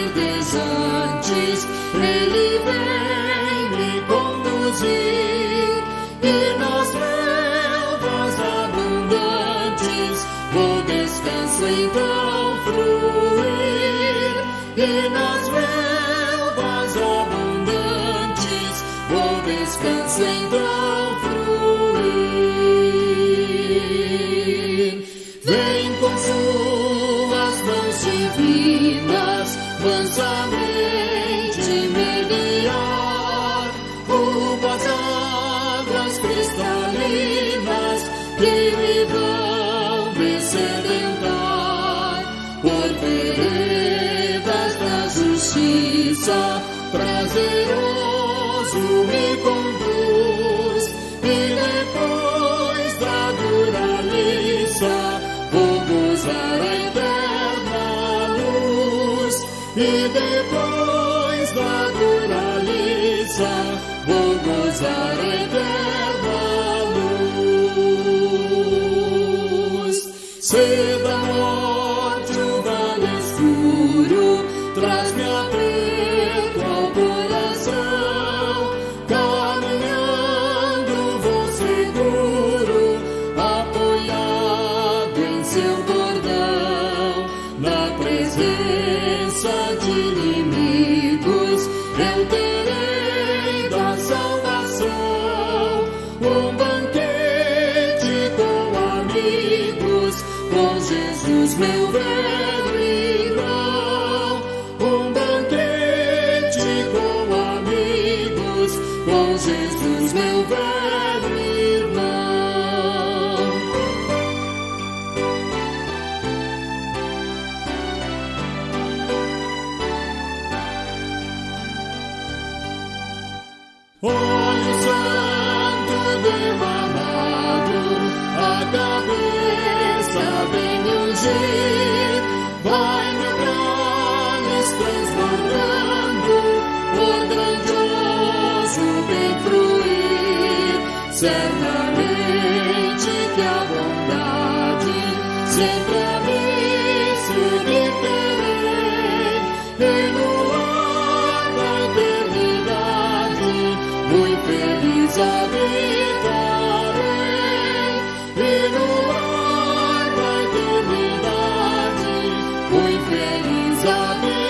verdejantes, Ele vem me conduzir, e nas relvas abundantes vou descanso então fruir, e nas relvas abundantes vou descanso então fruir. Vem com suas mãos divinas, mansamente me guiar, rumo às águas cristalinas que me vão me sedentar, por veredas da justiça, prazeroso me conduz, e depois da dura liça vou gozar a eterna luz, e depois da dura liça vou gozar a eterna luz. Se da morte o vale escuro traz-me aperto ao coração, caminhando vou seguro, apoiado em seu bordão. Na presença de inimigos eu terei da salvação um banquete com amigos, com Jesus meu velho irmão. Um banquete com amigos, com Jesus meu velho irmão. Olho santo derramado, a cabeça vem ungir, vai meu cálice transbordando, por grandioso bem fruir. Certamente que a bondade sempre a mim seguir terei, e no ar da eternidade muito feliz habitarei, e no ar da eternidade muito feliz habitarei.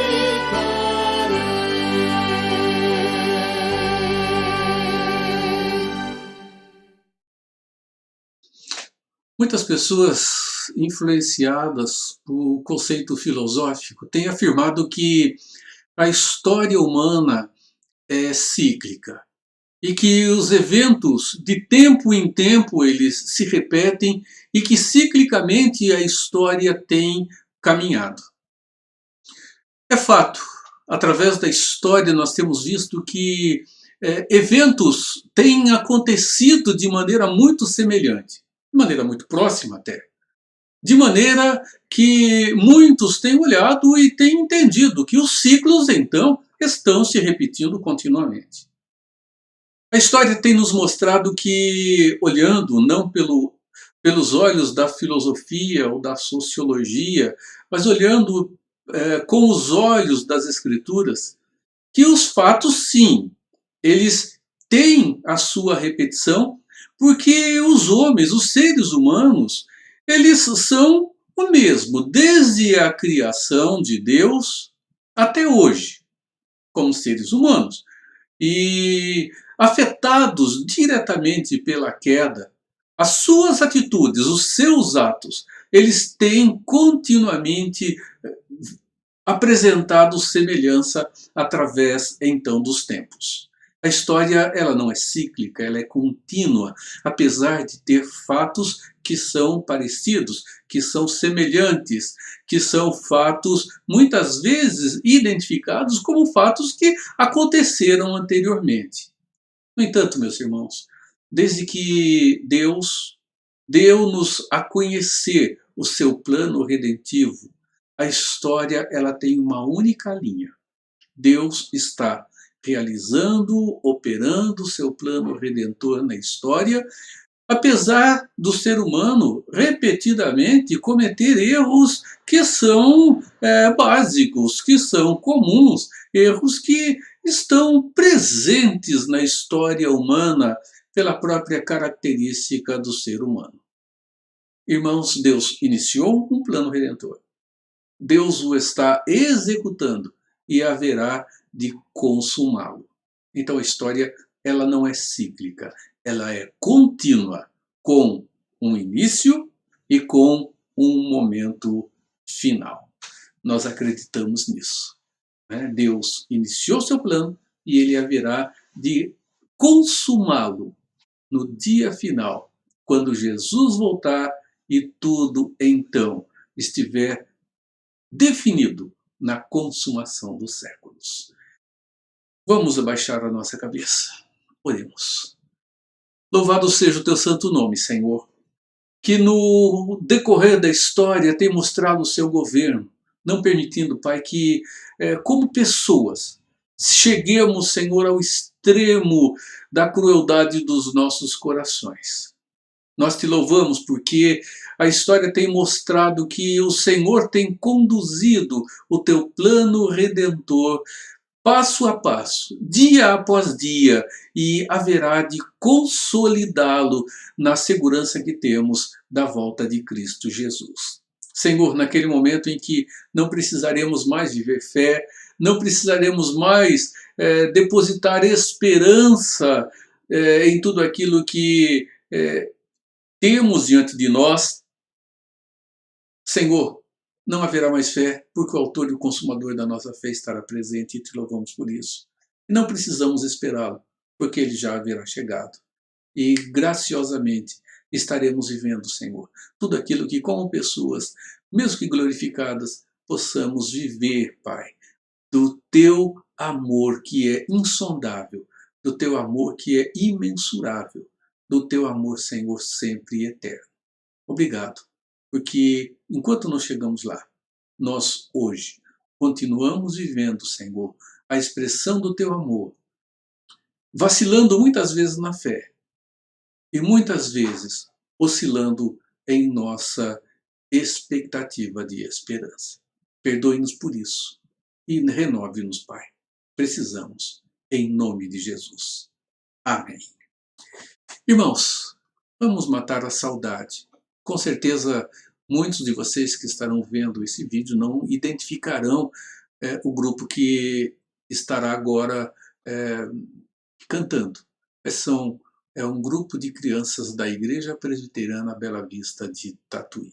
Muitas pessoas influenciadas por conceito filosófico têm afirmado que a história humana é cíclica e que os eventos de tempo em tempo eles se repetem e que ciclicamente a história tem caminhado. É fato, através da história nós temos visto que eventos têm acontecido de maneira muito semelhante, de maneira muito próxima até, de maneira que muitos têm olhado e têm entendido que os ciclos então estão se repetindo continuamente. A história tem nos mostrado que, olhando não pelos olhos da filosofia ou da sociologia, mas olhando com os olhos das escrituras, que os fatos, sim, eles têm a sua repetição, porque os homens, os seres humanos, eles são o mesmo, desde a criação de Deus até hoje, como seres humanos. E afetados diretamente pela queda, as suas atitudes, os seus atos, eles têm continuamente apresentado semelhança através, então, dos tempos. A história ela não é cíclica, ela é contínua, apesar de ter fatos que são parecidos, que são semelhantes, que são fatos muitas vezes identificados como fatos que aconteceram anteriormente. No entanto, meus irmãos, desde que Deus deu-nos a conhecer o seu plano redentivo, a história ela tem uma única linha. Deus está realizando, operando o seu plano redentor na história, apesar do ser humano repetidamente cometer erros que são básicos, que são comuns, erros que estão presentes na história humana pela própria característica do ser humano. Irmãos, Deus iniciou um plano redentor. Deus o está executando e haverá de consumá-lo. Então a história, ela não é cíclica, ela é contínua, com um início e com um momento final. Nós acreditamos nisso, né? Deus iniciou seu plano e ele haverá de consumá-lo no dia final, quando Jesus voltar e tudo então estiver definido na consumação dos séculos. Vamos abaixar a nossa cabeça. Oremos. Louvado seja o teu santo nome, Senhor, que no decorrer da história tem mostrado o seu governo, não permitindo, Pai, que como pessoas cheguemos, Senhor, ao extremo da crueldade dos nossos corações. Nós te louvamos porque a história tem mostrado que o Senhor tem conduzido o teu plano redentor passo a passo, dia após dia, e haverá de consolidá-lo na segurança que temos da volta de Cristo Jesus. Senhor, naquele momento em que não precisaremos mais viver fé, não precisaremos mais depositar esperança em tudo aquilo que temos diante de nós, Senhor, não haverá mais fé, porque o autor e o consumador da nossa fé estará presente e te louvamos por isso. E não precisamos esperá-lo, porque ele já haverá chegado. E graciosamente estaremos vivendo, Senhor, tudo aquilo que como pessoas, mesmo que glorificadas, possamos viver, Pai, do teu amor que é insondável, do teu amor que é imensurável, do teu amor, Senhor, sempre eterno. Obrigado, porque enquanto não chegamos lá, nós hoje continuamos vivendo, Senhor, a expressão do teu amor, vacilando muitas vezes na fé e muitas vezes oscilando em nossa expectativa de esperança. Perdoe-nos por isso e renove-nos, Pai. Precisamos, em nome de Jesus. Amém. Irmãos, vamos matar a saudade. Com certeza, muitos de vocês que estarão vendo esse vídeo não identificarão o grupo que estará agora cantando. É um grupo de crianças da Igreja Presbiteriana Bela Vista de Tatuí.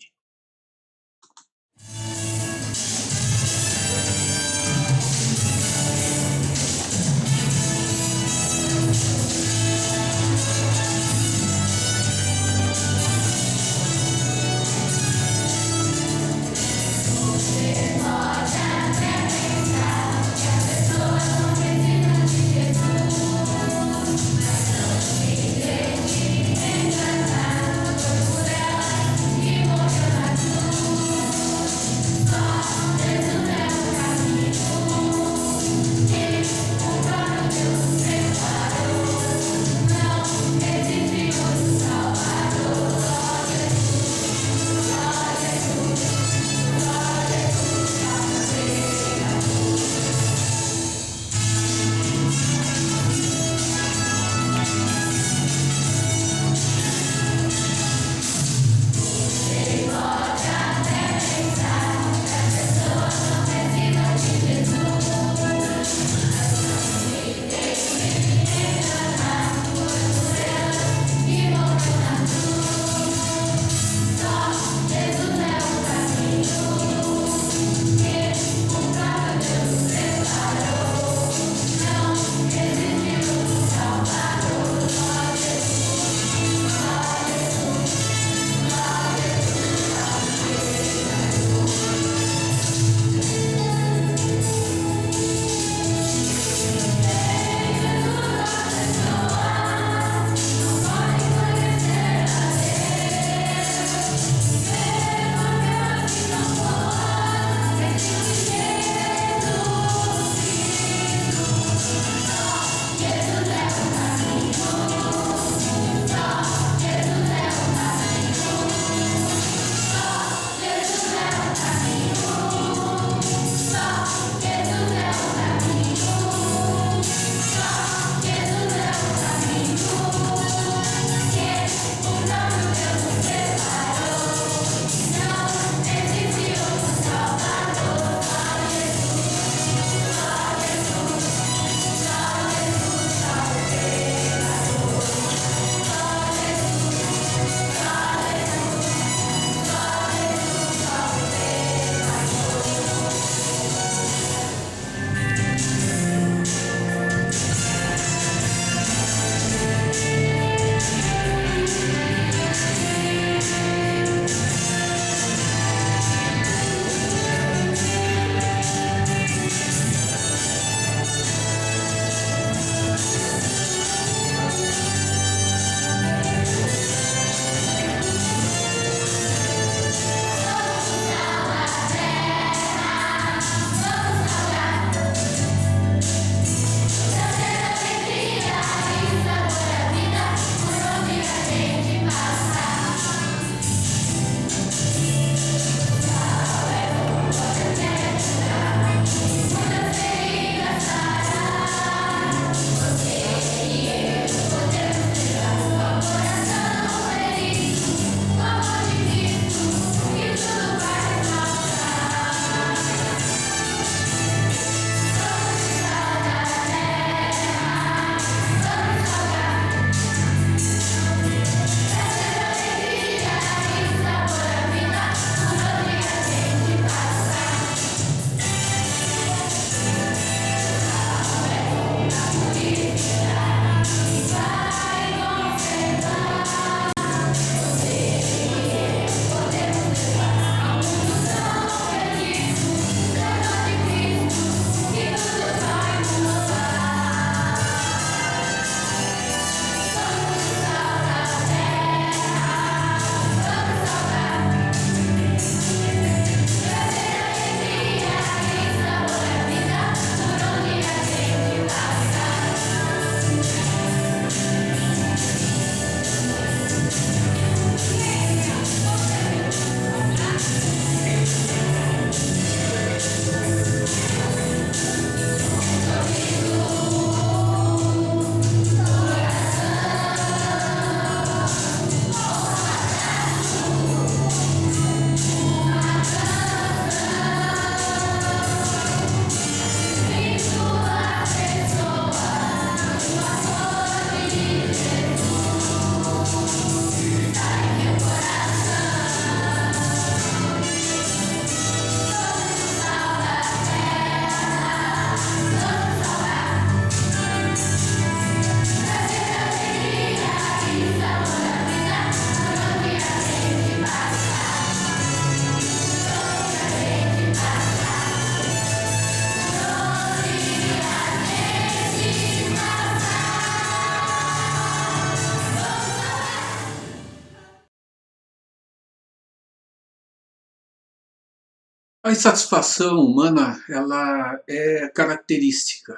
A insatisfação humana, ela é característica.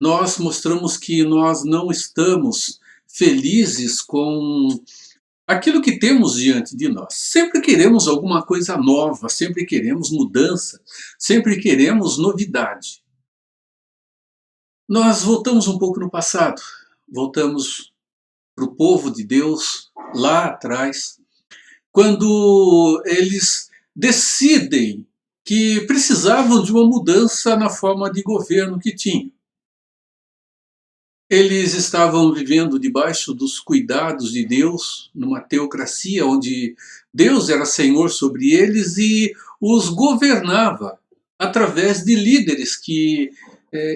Nós mostramos que nós não estamos felizes com aquilo que temos diante de nós. Sempre queremos alguma coisa nova, sempre queremos mudança, sempre queremos novidade. Nós voltamos um pouco no passado, voltamos para o povo de Deus lá atrás, quando eles decidem que precisavam de uma mudança na forma de governo que tinham. Eles estavam vivendo debaixo dos cuidados de Deus, numa teocracia onde Deus era senhor sobre eles e os governava através de líderes que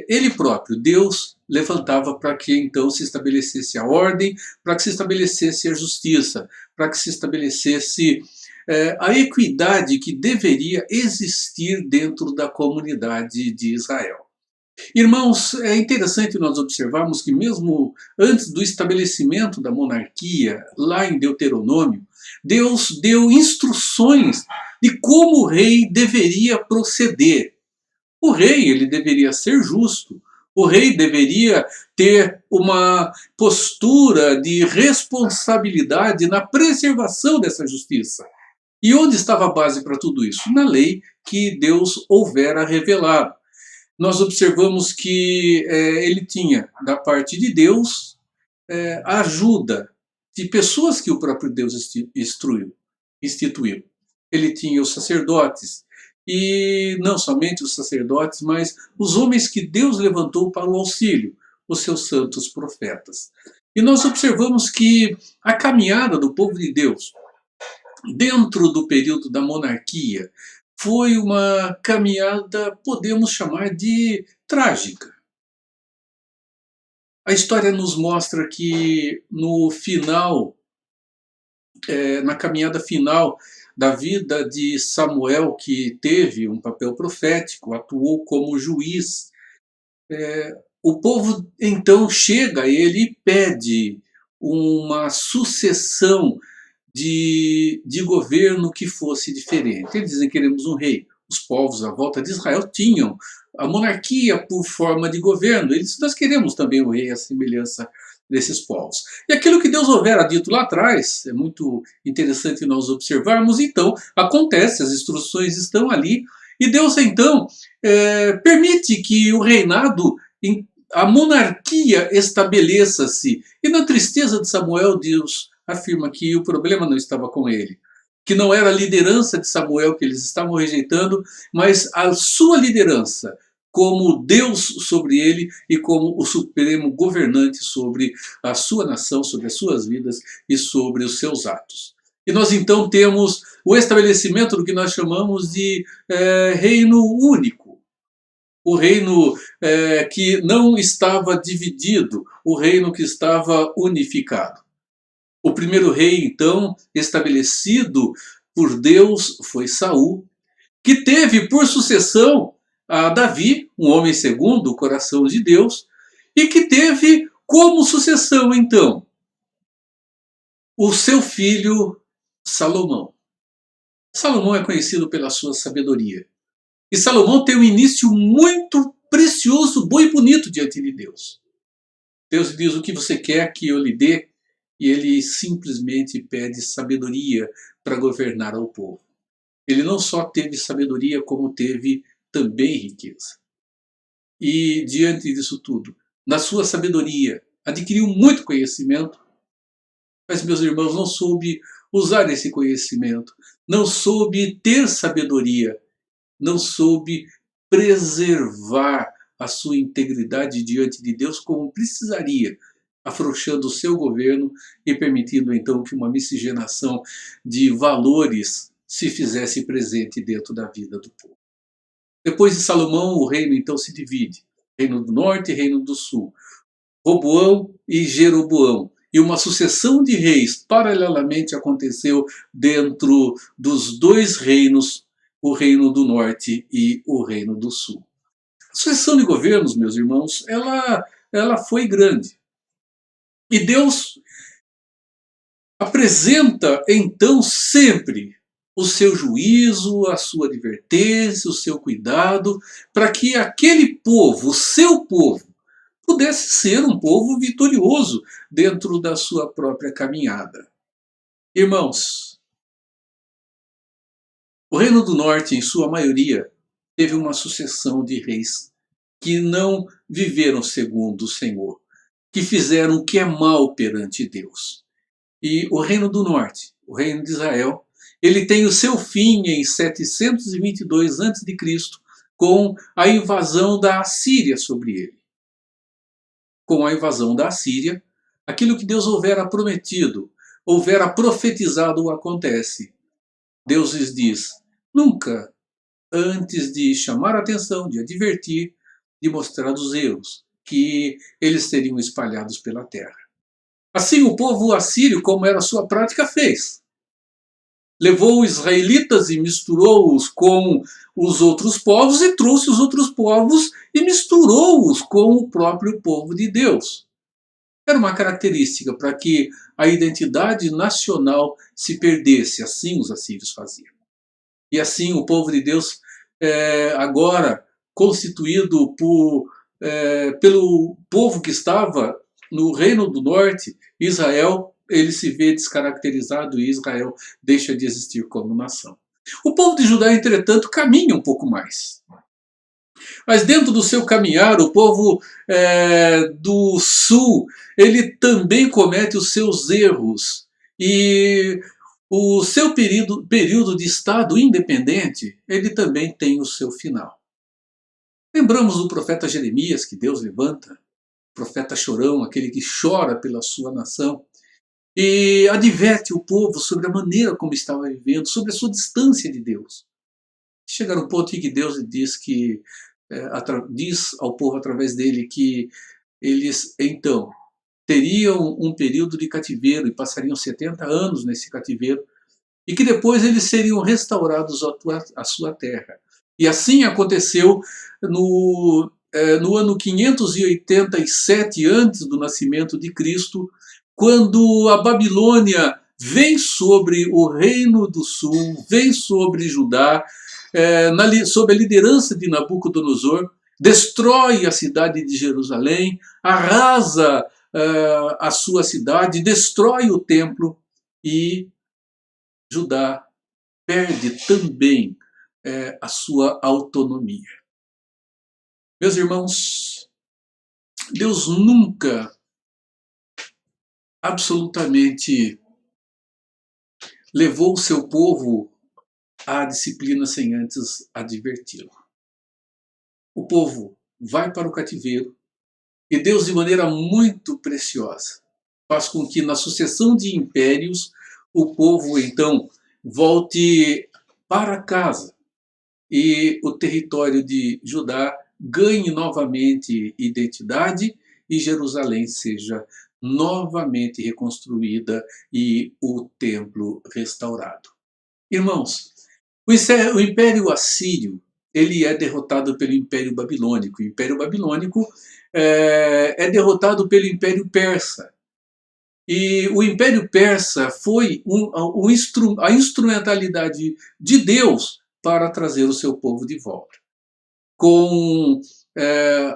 ele próprio, Deus, levantava para que então se estabelecesse a ordem, para que se estabelecesse a justiça, para que se estabelecesse a equidade que deveria existir dentro da comunidade de Israel. Irmãos, é interessante nós observarmos que mesmo antes do estabelecimento da monarquia, lá em Deuteronômio, Deus deu instruções de como o rei deveria proceder. O rei, ele deveria ser justo. O rei deveria ter uma postura de responsabilidade na preservação dessa justiça. E onde estava a base para tudo isso? Na lei que Deus houvera revelado. Nós observamos que ele tinha, da parte de Deus, a ajuda de pessoas que o próprio Deus instituiu. Ele tinha os sacerdotes, e não somente os sacerdotes, mas os homens que Deus levantou para o auxílio, os seus santos profetas. E nós observamos que a caminhada do povo de Deus, dentro do período da monarquia, foi uma caminhada, podemos chamar de trágica. A história nos mostra que no final, na caminhada final da vida de Samuel, que teve um papel profético, atuou como juiz, o povo então chega a ele e pede uma sucessão de governo que fosse diferente. Eles dizem: queremos um rei. Os povos à volta de Israel tinham a monarquia por forma de governo. Eles: nós queremos também um rei à semelhança desses povos. E aquilo que Deus houvera dito lá atrás, é muito interessante nós observarmos, então acontece, as instruções estão ali, e Deus então permite que o reinado, a monarquia estabeleça-se. E na tristeza de Samuel, Deus afirma que o problema não estava com ele, que não era a liderança de Samuel que eles estavam rejeitando, mas a sua liderança como Deus sobre ele e como o supremo governante sobre a sua nação, sobre as suas vidas e sobre os seus atos. E nós então temos o estabelecimento do que nós chamamos de reino único. O reino que não estava dividido, o reino que estava unificado. O primeiro rei, então, estabelecido por Deus foi Saul, que teve por sucessão a Davi, um homem segundo o coração de Deus, e que teve como sucessão, então, o seu filho Salomão. Salomão é conhecido pela sua sabedoria. E Salomão tem um início muito precioso, bom e bonito diante de Deus. Deus diz: o que você quer que eu lhe dê? E ele simplesmente pede sabedoria para governar ao povo. Ele não só teve sabedoria, como teve também riqueza. E diante disso tudo, na sua sabedoria, adquiriu muito conhecimento, mas, meus irmãos, não soube usar esse conhecimento, não soube ter sabedoria, não soube preservar a sua integridade diante de Deus como precisaria, afrouxando o seu governo e permitindo então que uma miscigenação de valores se fizesse presente dentro da vida do povo. Depois de Salomão, o reino então se divide: reino do norte e reino do sul, Roboão e Jeroboão. E uma sucessão de reis paralelamente aconteceu dentro dos dois reinos, o reino do norte e o reino do sul. A sucessão de governos, meus irmãos, ela foi grande. E Deus apresenta então sempre o seu juízo, a sua advertência, o seu cuidado, para que aquele povo, o seu povo, pudesse ser um povo vitorioso dentro da sua própria caminhada. Irmãos, o Reino do Norte, em sua maioria, teve uma sucessão de reis que não viveram segundo o Senhor, que fizeram o que é mal perante Deus. E o Reino do Norte, o Reino de Israel, ele tem o seu fim em 722 a.C., com a invasão da Assíria sobre ele. Com a invasão da Assíria, aquilo que Deus houvera prometido, houvera profetizado, acontece. Deus lhes diz: nunca antes de chamar a atenção, de advertir, de mostrar os erros, que eles seriam espalhados pela terra. Assim o povo assírio, como era a sua prática, fez. Levou os israelitas e misturou-os com os outros povos e trouxe os outros povos e misturou-os com o próprio povo de Deus. Era uma característica para que a identidade nacional se perdesse. Assim os assírios faziam. E assim o povo de Deus, agora constituído pelo povo que estava no Reino do Norte, Israel, ele se vê descaracterizado e Israel deixa de existir como nação. O povo de Judá, entretanto, caminha um pouco mais. Mas dentro do seu caminhar, o povo do sul, ele também comete os seus erros. E o seu período de Estado independente, ele também tem o seu final. Lembramos do profeta Jeremias, que Deus levanta, profeta chorão, aquele que chora pela sua nação, e adverte o povo sobre a maneira como estava vivendo, sobre a sua distância de Deus. Chega no ponto em que Deus diz ao povo através dele que eles então teriam um período de cativeiro e passariam 70 anos nesse cativeiro, e que depois eles seriam restaurados à sua terra. E assim aconteceu no ano 587 antes do nascimento de Cristo, quando a Babilônia vem sobre o Reino do Sul, vem sobre Judá, sob a liderança de Nabucodonosor, destrói a cidade de Jerusalém, arrasa a sua cidade, destrói o templo, e Judá perde também a sua autonomia. Meus irmãos, Deus nunca absolutamente levou o seu povo à disciplina sem antes adverti-lo. O povo vai para o cativeiro e Deus, de maneira muito preciosa, faz com que na sucessão de impérios o povo então volte para casa e o território de Judá ganhe novamente identidade e Jerusalém seja novamente reconstruída e o templo restaurado. Irmãos, o Império Assírio, ele é derrotado pelo Império Babilônico. O Império Babilônico é derrotado pelo Império Persa. E o Império Persa foi a instrumentalidade de Deus para trazer o seu povo de volta. Com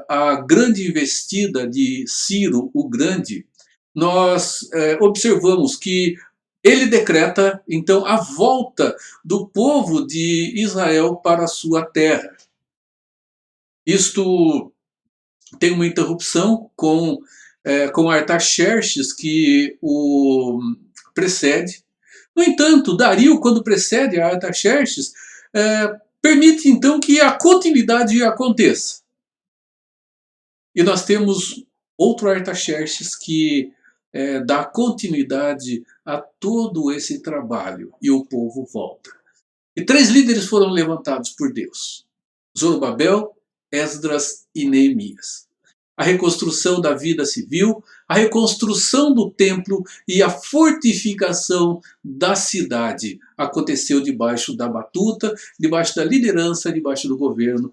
a grande investida de Ciro o Grande, nós observamos que ele decreta, então, a volta do povo de Israel para a sua terra. Isto tem uma interrupção com Artaxerxes, que o precede. No entanto, Dario, quando precede a Artaxerxes, permite, então, que a continuidade aconteça. E nós temos outro Artaxerxes que dá continuidade a todo esse trabalho, e o povo volta. E 3 líderes foram levantados por Deus: Zorobabel, Esdras e Neemias. A reconstrução da vida civil, a reconstrução do templo e a fortificação da cidade aconteceu debaixo da batuta, debaixo da liderança, debaixo do governo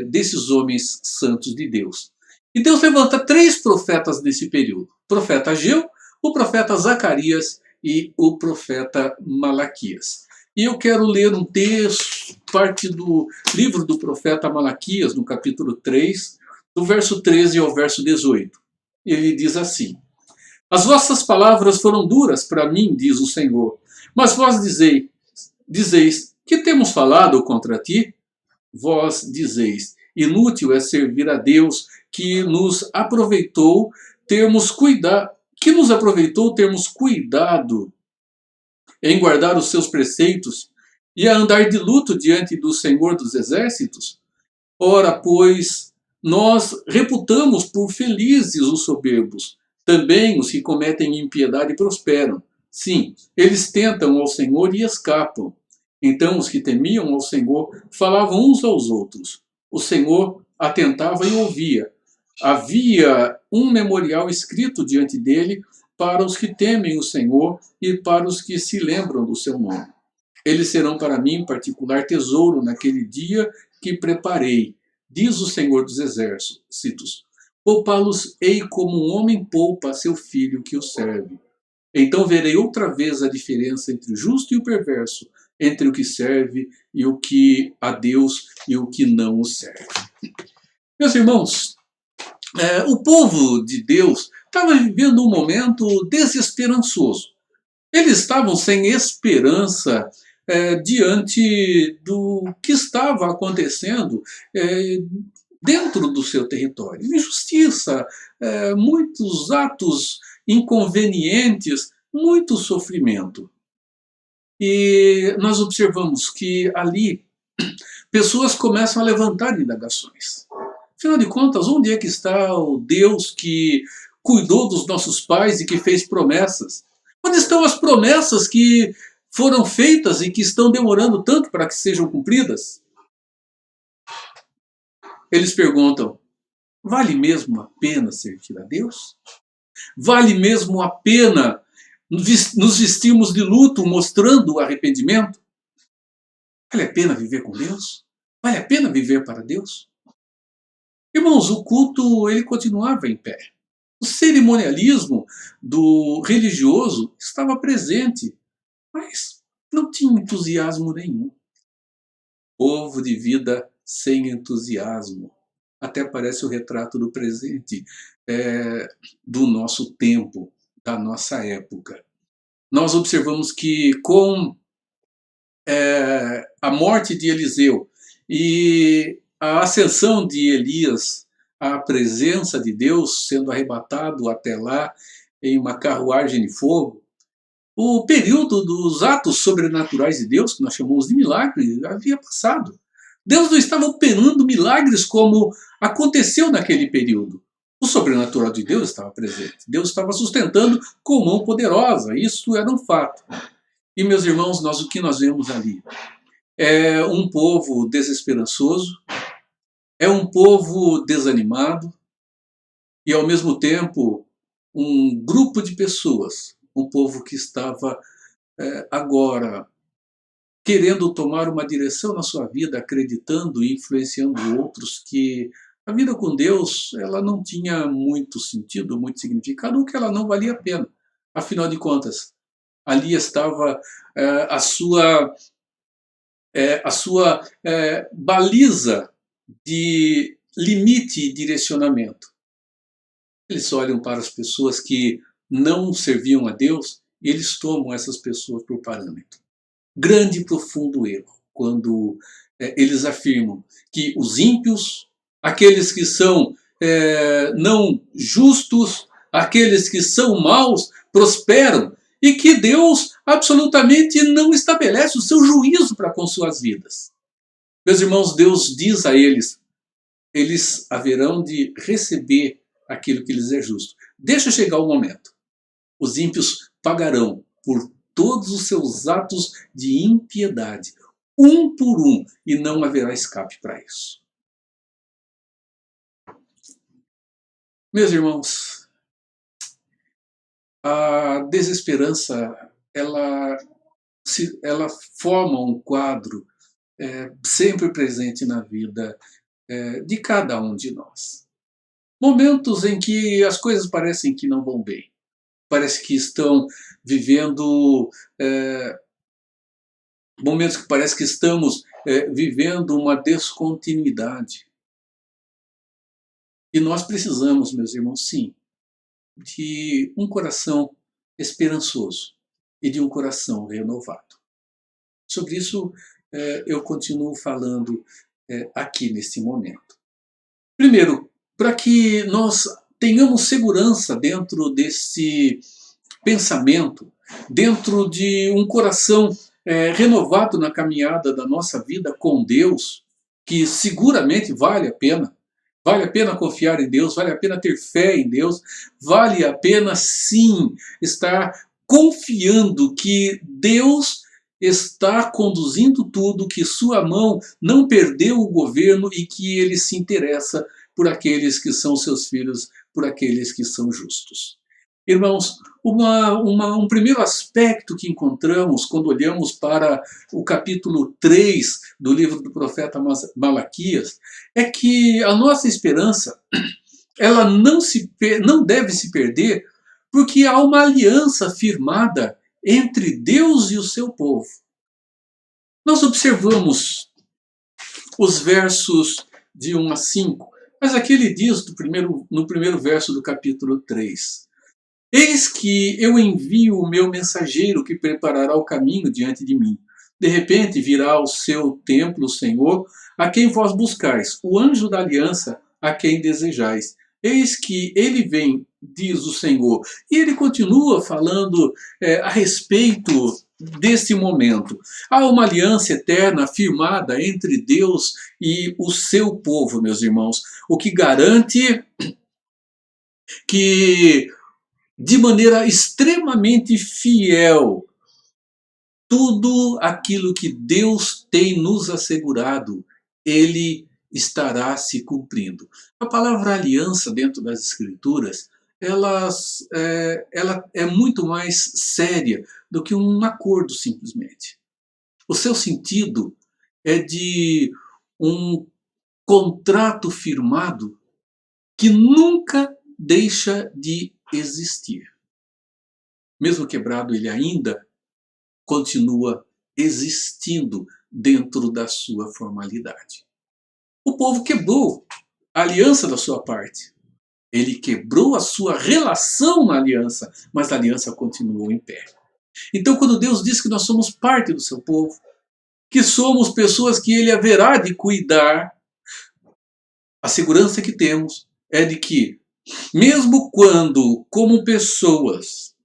desses homens santos de Deus. E Deus levanta 3 profetas nesse período: o profeta Ageu, o profeta Zacarias e o profeta Malaquias. E eu quero ler um texto, parte do livro do profeta Malaquias, no capítulo 3, do verso 13 ao verso 18. Ele diz assim: As vossas palavras foram duras para mim, diz o Senhor, mas vós dizeis, que temos falado contra ti? Vós dizeis, inútil é servir a Deus, que nos aproveitou termos cuidado em guardar os seus preceitos e a andar de luto diante do Senhor dos Exércitos? Ora, pois, nós reputamos por felizes os soberbos, também os que cometem impiedade prosperam. Sim, eles tentam ao Senhor e escapam. Então os que temiam ao Senhor falavam uns aos outros. O Senhor atentava e ouvia. Havia um memorial escrito diante dele para os que temem o Senhor e para os que se lembram do seu nome. Eles serão para mim particular tesouro naquele dia que preparei, diz o Senhor dos Exércitos. Poupá-los-ei como um homem poupa seu filho que o serve. Então verei outra vez a diferença entre o justo e o perverso, entre o que serve e o que a Deus e o que não o serve. Meus irmãos, o povo de Deus estava vivendo um momento desesperançoso. Eles estavam sem esperança diante do que estava acontecendo dentro do seu território. Injustiça, muitos atos inconvenientes, muito sofrimento. E nós observamos que ali pessoas começam a levantar indagações. Afinal de contas, onde é que está o Deus que cuidou dos nossos pais e que fez promessas? Onde estão as promessas que foram feitas e que estão demorando tanto para que sejam cumpridas? Eles perguntam, vale mesmo a pena servir a Deus? Vale mesmo a pena nos vestirmos de luto mostrando o arrependimento? Vale a pena viver com Deus? Vale a pena viver para Deus? Irmãos, o culto ele continuava em pé. O cerimonialismo do religioso estava presente, mas não tinha entusiasmo nenhum. Povo de vida sem entusiasmo. Até parece o retrato do presente do nosso tempo, da nossa época. Nós observamos que com a morte de Eliseu e a ascensão de Elias à presença de Deus, sendo arrebatado até lá em uma carruagem de fogo, o período dos atos sobrenaturais de Deus, que nós chamamos de milagre, havia passado. Deus não estava operando milagres como aconteceu naquele período. O sobrenatural de Deus estava presente. Deus estava sustentando com mão poderosa. Isso era um fato. E, meus irmãos, o que nós vemos ali? É um povo desesperançoso, é um povo desanimado e, ao mesmo tempo, um grupo de pessoas, um povo que estava agora querendo tomar uma direção na sua vida, acreditando e influenciando outros, que a vida com Deus ela não tinha muito sentido, muito significado, ou que ela não valia a pena. Afinal de contas, ali estava a sua baliza de limite e direcionamento. Eles olham para as pessoas que não serviam a Deus e eles tomam essas pessoas por parâmetro. Grande e profundo erro quando eles afirmam que os ímpios, aqueles que são não justos, aqueles que são maus, prosperam e que Deus absolutamente não estabelece o seu juízo para com suas vidas. Meus irmãos, Deus diz a eles haverão de receber aquilo que lhes é justo. Deixa chegar o momento. Os ímpios pagarão por todos os seus atos de impiedade, um por um, e não haverá escape para isso. Meus irmãos, a desesperança, ela forma um quadro sempre presente na vida de cada um de nós. Momentos em que as coisas parecem que não vão bem. Parece que estão vivendo momentos que parece que estamos vivendo uma descontinuidade. E nós precisamos, meus irmãos, sim, de um coração esperançoso e de um coração renovado. Sobre isso, eu continuo falando aqui neste momento. Primeiro, para que nós tenhamos segurança dentro desse pensamento, dentro de um coração renovado na caminhada da nossa vida com Deus, que seguramente vale a pena. Vale a pena confiar em Deus, vale a pena ter fé em Deus, vale a pena sim estar confiando que Deus está conduzindo tudo, que sua mão não perdeu o governo e que ele se interessa por aqueles que são seus filhos, por aqueles que são justos. Irmãos, um primeiro aspecto que encontramos quando olhamos para o capítulo 3 do livro do profeta Malaquias é que a nossa esperança ela não deve se perder porque há uma aliança firmada entre Deus e o seu povo. Nós observamos os versos de 1 a 5, mas aqui ele diz no primeiro verso do capítulo 3. Eis que eu envio o meu mensageiro que preparará o caminho diante de mim. De repente virá ao seu templo o Senhor, a quem vós buscais, o anjo da aliança, a quem desejais. Eis que ele vem, diz o Senhor. E ele continua falando a respeito desse momento. Há uma aliança eterna firmada entre Deus e o seu povo, meus irmãos, o que garante que de maneira extremamente fiel, tudo aquilo que Deus tem nos assegurado, Ele estará se cumprindo. A palavra aliança dentro das Escrituras, ela é muito mais séria do que um acordo simplesmente. O seu sentido é de um contrato firmado que nunca deixa de existir. Mesmo quebrado, ele ainda continua existindo dentro da sua formalidade. O povo quebrou a aliança da sua parte. Ele quebrou a sua relação na aliança, mas a aliança continuou em pé. Então, quando Deus diz que nós somos parte do seu povo, que somos pessoas que ele haverá de cuidar, a segurança que temos é de que, mesmo quando, como pessoas,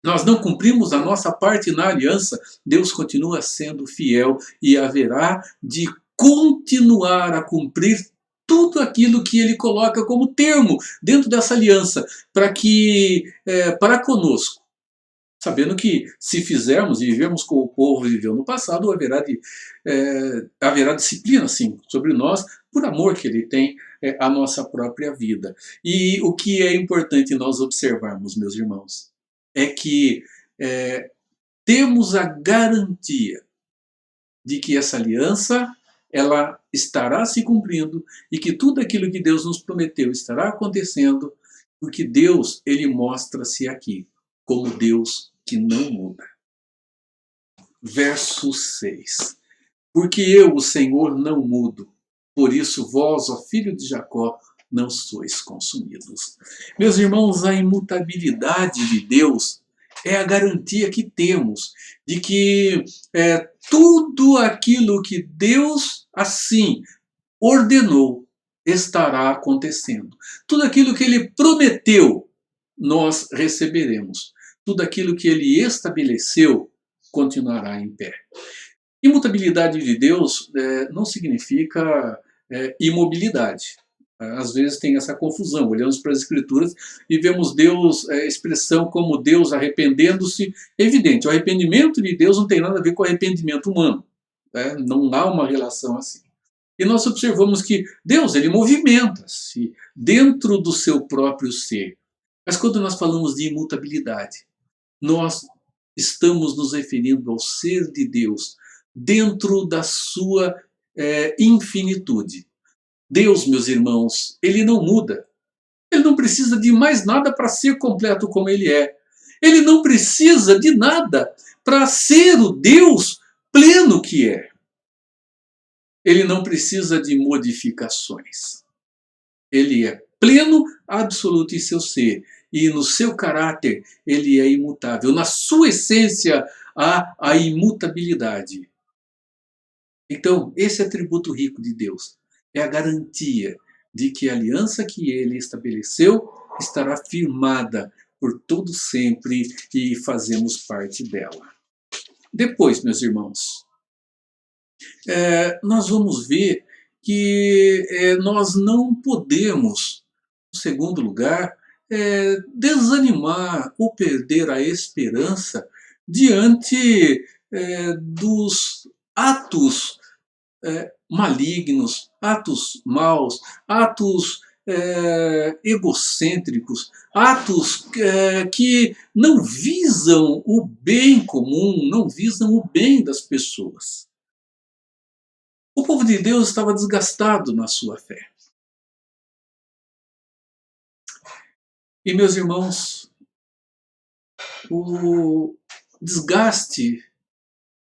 nós não cumprimos a nossa parte na aliança, Deus continua sendo fiel e haverá de continuar a cumprir tudo aquilo que Ele coloca como termo dentro dessa aliança para conosco. Sabendo que se fizermos e vivemos como o povo viveu no passado, haverá disciplina sim sobre nós, por amor que Ele tem à nossa própria vida. E o que é importante nós observarmos, meus irmãos, é que temos a garantia de que essa aliança ela estará se cumprindo e que tudo aquilo que Deus nos prometeu estará acontecendo, porque Deus, Ele mostra-se aqui como Deus que não muda. Verso 6. Porque eu, o Senhor, não mudo, por isso vós, ó filho de Jacó, não sois consumidos. Meus irmãos, a imutabilidade de Deus é a garantia que temos de que tudo aquilo que Deus assim ordenou estará acontecendo. Tudo aquilo que Ele prometeu, nós receberemos. Tudo aquilo que Ele estabeleceu continuará em pé. Imutabilidade de Deus não significa imobilidade. Às vezes tem essa confusão, olhamos para as Escrituras e vemos Deus, expressão como Deus arrependendo-se. Evidente, o arrependimento de Deus não tem nada a ver com o arrependimento humano. Não há uma relação assim. E nós observamos que Deus, Ele movimenta-se dentro do seu próprio ser. Mas quando nós falamos de imutabilidade, nós estamos nos referindo ao ser de Deus dentro da sua infinitude. Deus, meus irmãos, Ele não muda. Ele não precisa de mais nada para ser completo como Ele é. Ele não precisa de nada para ser o Deus pleno que é, ele não precisa de modificações. Ele é pleno, absoluto em seu ser. E no seu caráter, ele é imutável. Na sua essência, há a imutabilidade. Então, esse atributo rico de Deus é a garantia de que a aliança que ele estabeleceu estará firmada por todo sempre e fazemos parte dela. Depois, meus irmãos, nós vamos ver que nós não podemos, em segundo lugar, desanimar ou perder a esperança diante dos atos malignos, atos maus, atos egocêntricos, atos que não visam o bem comum, não visam o bem das pessoas. O povo de Deus estava desgastado na sua fé. E, meus irmãos, o desgaste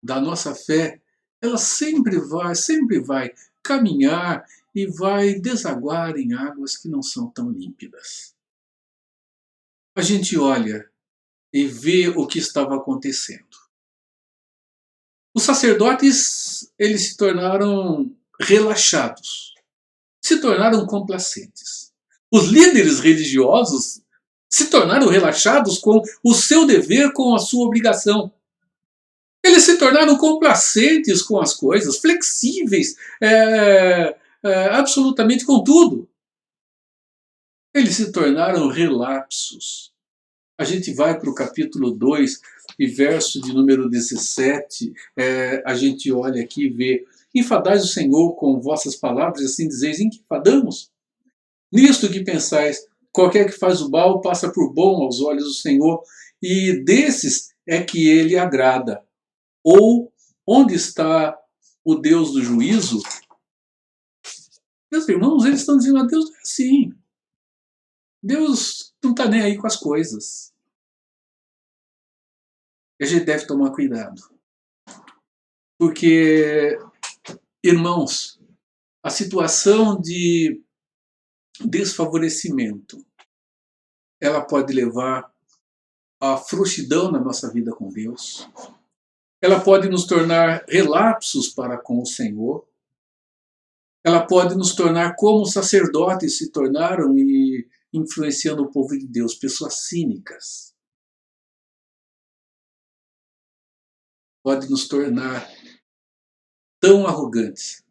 da nossa fé, ela sempre vai caminhar e vai desaguar em águas que não são tão límpidas. A gente olha e vê o que estava acontecendo. Os sacerdotes, eles se tornaram relaxados, se tornaram complacentes. Os líderes religiosos se tornaram relaxados com o seu dever, com a sua obrigação. Eles se tornaram complacentes com as coisas, flexíveis, absolutamente com tudo. Eles se tornaram relapsos. A gente vai para o capítulo 2 e verso de número 17, a gente olha aqui e vê: enfadais o Senhor com vossas palavras, assim dizeis, em que enfadamos? Nisto que pensais, qualquer que faz o mal passa por bom aos olhos do Senhor, e desses é que ele agrada. Ou onde está o Deus do juízo? Meus irmãos, eles estão dizendo: a Deus não é assim. Deus não está nem aí com as coisas. E a gente deve tomar cuidado. Porque, irmãos, a situação de desfavorecimento, ela pode levar à frouxidão na nossa vida com Deus. Ela pode nos tornar relapsos para com o Senhor. Ela pode nos tornar como os sacerdotes se tornaram e influenciando o povo de Deus, pessoas cínicas. Pode nos tornar tão arrogantes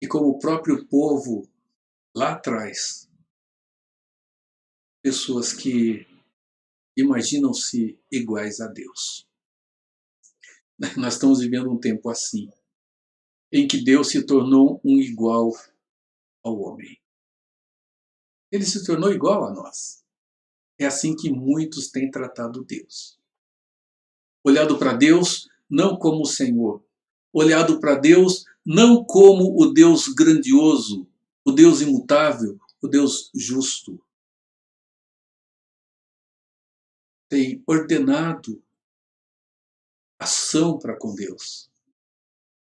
e como o próprio povo lá atrás, pessoas que imaginam-se iguais a Deus. Nós estamos vivendo um tempo assim, em que Deus se tornou um igual ao homem. Ele se tornou igual a nós. É assim que muitos têm tratado Deus. Olhado para Deus não como o Senhor. Olhado para Deus não como o Deus grandioso, o Deus imutável, o Deus justo. Tem ordenado ação para com Deus.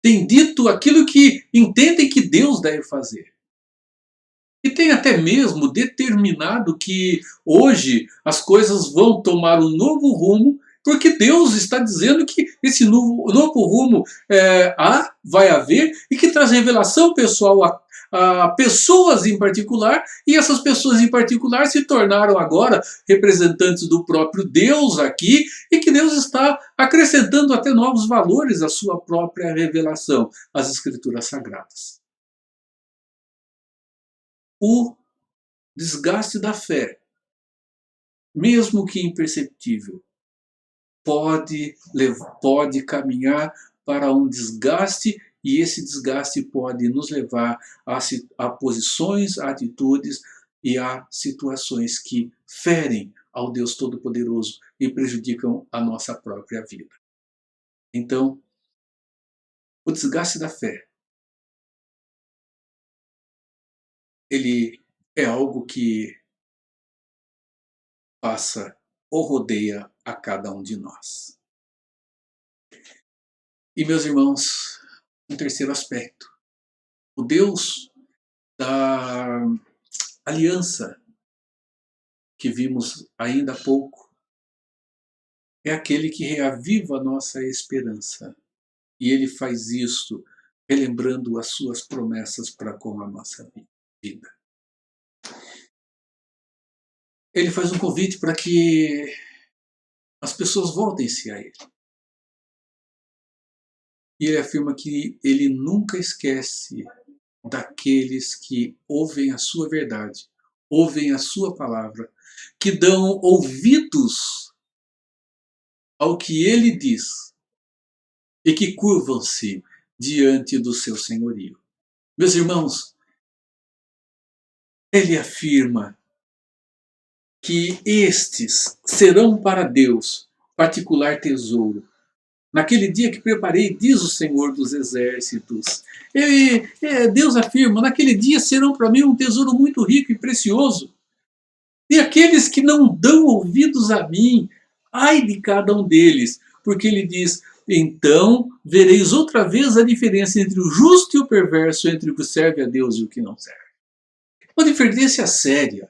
Tem dito aquilo que entendem que Deus deve fazer. E tem até mesmo determinado que hoje as coisas vão tomar um novo rumo, porque Deus está dizendo que esse novo rumo vai haver e que traz revelação pessoal a pessoas em particular, e essas pessoas em particular se tornaram agora representantes do próprio Deus aqui, e que Deus está acrescentando até novos valores à sua própria revelação, às Escrituras Sagradas. O desgaste da fé, mesmo que imperceptível, pode caminhar para um desgaste, e esse desgaste pode nos levar a posições, a atitudes e a situações que ferem ao Deus Todo-Poderoso e prejudicam a nossa própria vida. Então, o desgaste da fé, ele é algo que passa ou rodeia a cada um de nós. E, meus irmãos, um terceiro aspecto. O Deus da aliança que vimos ainda há pouco é aquele que reaviva a nossa esperança. E ele faz isso relembrando as suas promessas para com a nossa vida. Ele faz um convite para que as pessoas voltem-se a ele. E ele afirma que ele nunca esquece daqueles que ouvem a sua verdade, ouvem a sua palavra, que dão ouvidos ao que ele diz e que curvam-se diante do seu senhorio. Meus irmãos, ele afirma que estes serão para Deus particular tesouro. Naquele dia que preparei, diz o Senhor dos Exércitos. Deus afirma, naquele dia serão para mim um tesouro muito rico e precioso. E aqueles que não dão ouvidos a mim, ai de cada um deles, porque ele diz, então vereis outra vez a diferença entre o justo e o perverso, entre o que serve a Deus e o que não serve. Uma diferença séria.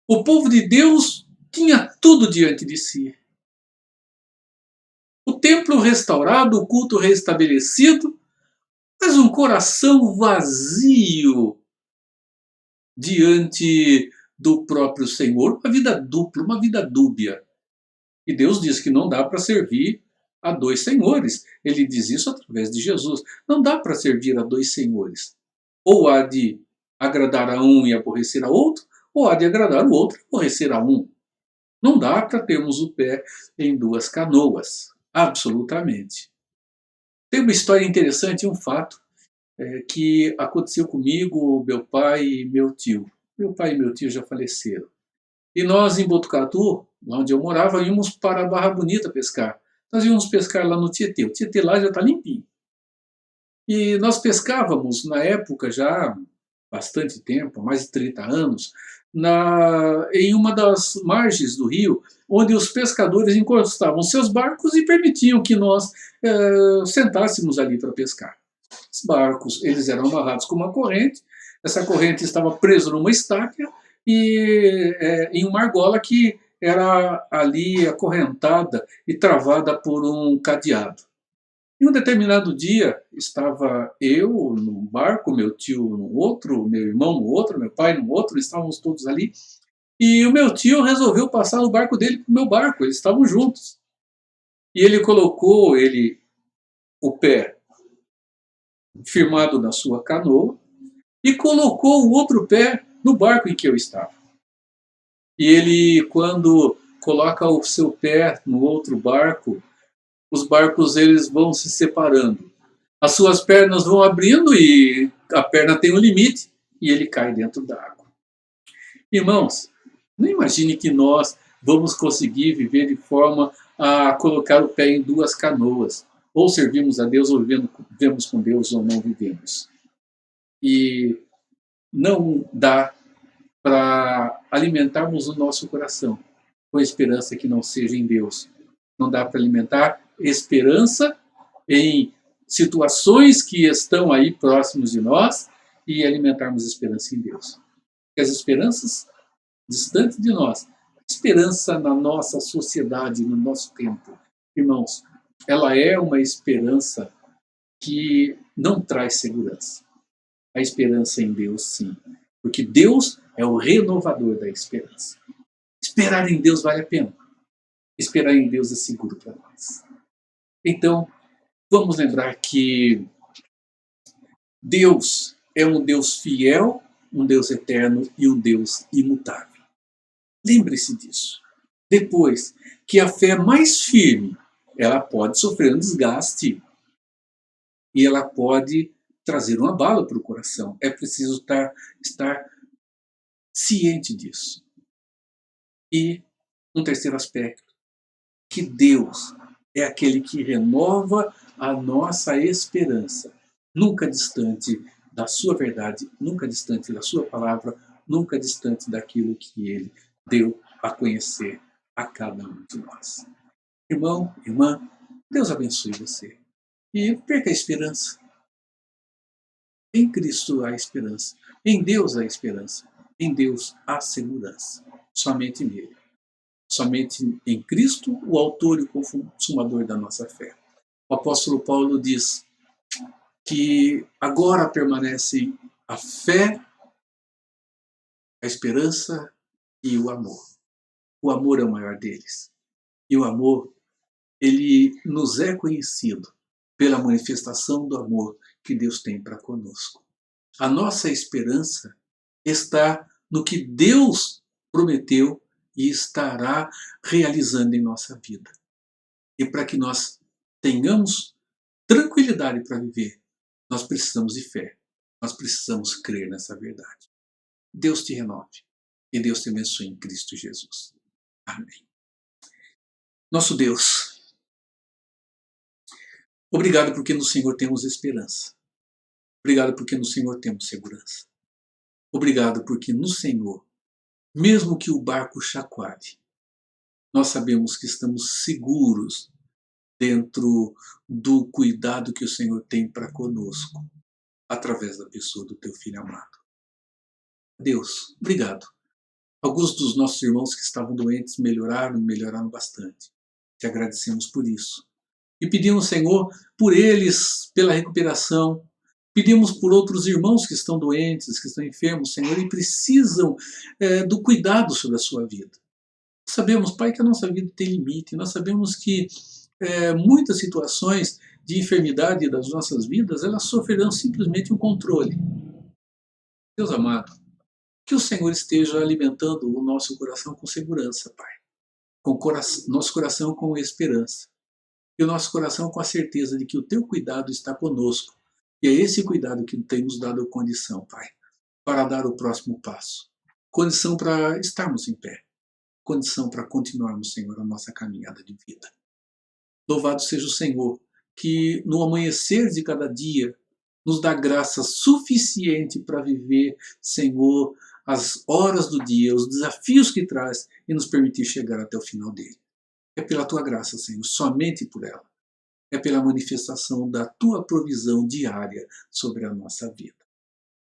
O povo de Deus tinha tudo diante de si. O templo restaurado, o culto restabelecido, mas um coração vazio diante do próprio Senhor, uma vida dupla, uma vida dúbia. E Deus diz que não dá para servir a dois senhores. Ele diz isso através de Jesus. Não dá para servir a dois senhores. Ou há de agradar a um e aborrecer a outro, ou há de agradar o outro e aborrecer a um. Não dá para termos o pé em duas canoas. Absolutamente. Tem uma história interessante, um fato que aconteceu comigo, meu pai e meu tio. Meu pai e meu tio já faleceram. E nós, em Botucatu, lá onde eu morava, íamos para a Barra Bonita pescar. Nós íamos pescar lá no Tietê. O Tietê lá já está limpinho. E nós pescávamos, na época, já bastante tempo, mais de 30 anos, em uma das margens do rio, onde os pescadores encostavam seus barcos e permitiam que nós sentássemos ali para pescar. Os barcos, eles eram amarrados com uma corrente, essa corrente estava presa numa estaca e em uma argola que era ali acorrentada e travada por um cadeado. Em um determinado dia, estava eu num barco, meu tio no outro, meu irmão no outro, meu pai no outro, estávamos todos ali. E o meu tio resolveu passar o barco dele para o meu barco, eles estavam juntos. E ele colocou o pé firmado na sua canoa e colocou o outro pé no barco em que eu estava. E ele, quando coloca o seu pé no outro barco, os barcos eles vão se separando. As suas pernas vão abrindo e a perna tem um limite e ele cai dentro da água. Irmãos, não imagine que nós vamos conseguir viver de forma a colocar o pé em duas canoas. Ou servimos a Deus, ou vivemos com Deus, ou não vivemos. E não dá para alimentarmos o nosso coração com esperança que não seja em Deus. Não dá para alimentar esperança em situações que estão aí próximos de nós e alimentarmos esperança em Deus. Porque as esperanças distantes de nós, esperança na nossa sociedade, no nosso tempo, irmãos, ela é uma esperança que não traz segurança. A esperança em Deus, sim. Porque Deus é o renovador da esperança. Esperar em Deus vale a pena. Esperar em Deus é seguro para nós. Então, vamos lembrar que Deus é um Deus fiel, um Deus eterno e um Deus imutável. Lembre-se disso. Depois, que a fé mais firme, ela pode sofrer um desgaste e ela pode trazer uma bala para o coração. É preciso estar ciente disso. E um terceiro aspecto, que Deus é aquele que renova a nossa esperança, nunca distante da sua verdade, nunca distante da sua palavra, nunca distante daquilo que Ele deu a conhecer a cada um de nós. Irmão, irmã, Deus abençoe você. E perca a esperança. Em Cristo há esperança. Em Deus há esperança. Em Deus há segurança. Somente nele. Somente em Cristo, o autor e o consumador da nossa fé. O apóstolo Paulo diz que agora permanecem a fé, a esperança e o amor. O amor é o maior deles. E o amor, ele nos é conhecido pela manifestação do amor que Deus tem para conosco. A nossa esperança está no que Deus prometeu e estará realizando em nossa vida. E para que nós tenhamos tranquilidade para viver, nós precisamos de fé. Nós precisamos crer nessa verdade. Deus te renove e Deus te abençoe em Cristo Jesus. Amém. Nosso Deus, obrigado porque no Senhor temos esperança. Obrigado porque no Senhor temos segurança. Obrigado porque no Senhor, mesmo que o barco chacoalhe, nós sabemos que estamos seguros dentro do cuidado que o Senhor tem para conosco, através da pessoa do teu Filho amado. Deus, obrigado. Alguns dos nossos irmãos que estavam doentes melhoraram bastante. Te agradecemos por isso. E pedimos, Senhor, por eles, pela recuperação. Pedimos por outros irmãos que estão doentes, que estão enfermos, Senhor, e precisam do cuidado sobre a sua vida. Sabemos, Pai, que a nossa vida tem limite. Nós sabemos que muitas situações de enfermidade das nossas vidas, elas sofrerão simplesmente um controle. Deus amado, que o Senhor esteja alimentando o nosso coração com segurança, Pai. Com nosso coração com esperança. E o nosso coração com a certeza de que o teu cuidado está conosco. E é esse cuidado que tem nos dado condição, Pai, para dar o próximo passo. Condição para estarmos em pé. Condição para continuarmos, Senhor, a nossa caminhada de vida. Louvado seja o Senhor, que no amanhecer de cada dia nos dá graça suficiente para viver, Senhor, as horas do dia, os desafios que traz e nos permitir chegar até o final dele. É pela tua graça, Senhor, somente por ela. É pela manifestação da tua provisão diária sobre a nossa vida.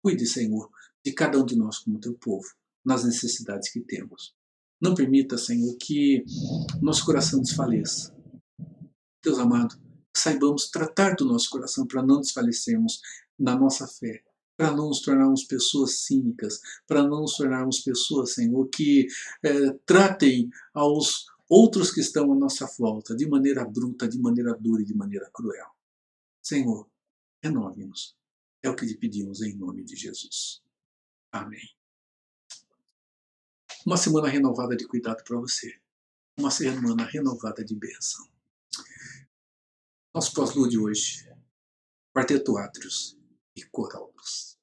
Cuide, Senhor, de cada um de nós como teu povo, nas necessidades que temos. Não permita, Senhor, que nosso coração desfaleça. Deus amado, saibamos tratar do nosso coração para não desfalecermos na nossa fé, para não nos tornarmos pessoas cínicas, para não nos tornarmos pessoas, Senhor, que tratem aos outros que estão à nossa volta de maneira bruta, de maneira dura e de maneira cruel. Senhor, renove-nos. É o que te pedimos em nome de Jesus. Amém. Uma semana renovada de cuidado para você. Uma semana renovada de bênção. Nosso pós-lua de hoje, Quarteto Átrios e Coral Luz.